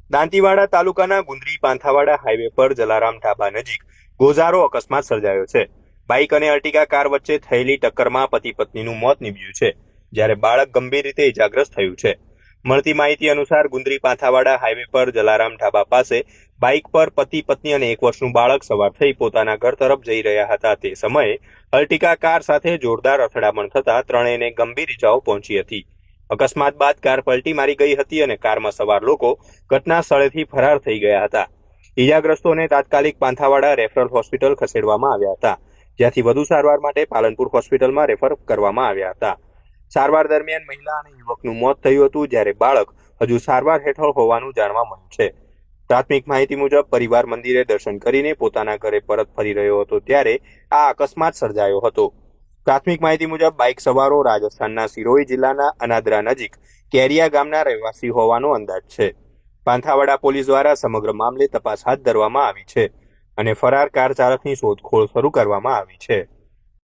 દાંતીવાડા તાલુકાના ગુંદરી પાંથાવાડા હાઈવે પર જલારામ ઢાબા નજીક ગોઝારો અકસ્માત સર્જાયો છે. બાઇક અને અર્ટિગા કાર વચ્ચે થયેલી ટક્કરમાં પતિ પત્નીનું મોત નીપજ્યું છે, જ્યારે બાળક ગંભીર રીતે ઇજાગ્રસ્ત થયું છે. મળતી માહિતી અનુસાર ગુંદરી પાંથાવાડા હાઈવે પર જલારામ ઢાબા પાસે બાઇક પર પતિ પત્ની અને 1 વર્ષનું બાળક સવાર થઈ પોતાના ઘર તરફ જઈ રહ્યા હતા. તે સમયે અર્ટિગા કાર સાથે જોરદાર અથડામણ થતા ત્રણેયને ગંભીર ઇજાઓ પહોંચી હતી. અકસ્માત બાદ કાર પલટી મારી ગઈ હતી અને કારમાં સવાર લોકો ઘટના સ્થળેથી ફરાર થઈ ગયા હતા. ઇજાગ્રસ્તોને તાત્કાલિક પાંથાવાડા રેફરલ હોસ્પિટલ ખસેડવામાં આવ્યા હતા, જ્યાંથી વધુ સારવાર માટે પાલનપુર હોસ્પિટલમાં રેફર કરવામાં આવ્યા હતા. સારવાર દરમિયાન મહિલા અને યુવકનું મોત થયું હતું, જ્યારે બાળક હજુ સારવાર હેઠળ હોવાનું જાણવા મળ્યું છે. પ્રાથમિક માહિતી મુજબ પરિવાર મંદિરે દર્શન કરીને પોતાના ઘરે પરત ફરી રહ્યો હતો ત્યારે આ અકસ્માત સર્જાયો હતો. પ્રાથમિક માહિતી મુજબ બાઇક સવારો રાજસ્થાનના સિરોહી જિલ્લાના અનાદરા નજીક કેરિયા ગામના રહેવાસી હોવાનો અંદાજ છે. પાંથાવાડા પોલીસ દ્વારા સમગ્ર મામલે તપાસ હાથ ધરવામાં આવી છે અને ફરાર કાર ચાલકની શોધખોળ શરૂ કરવામાં આવી છે.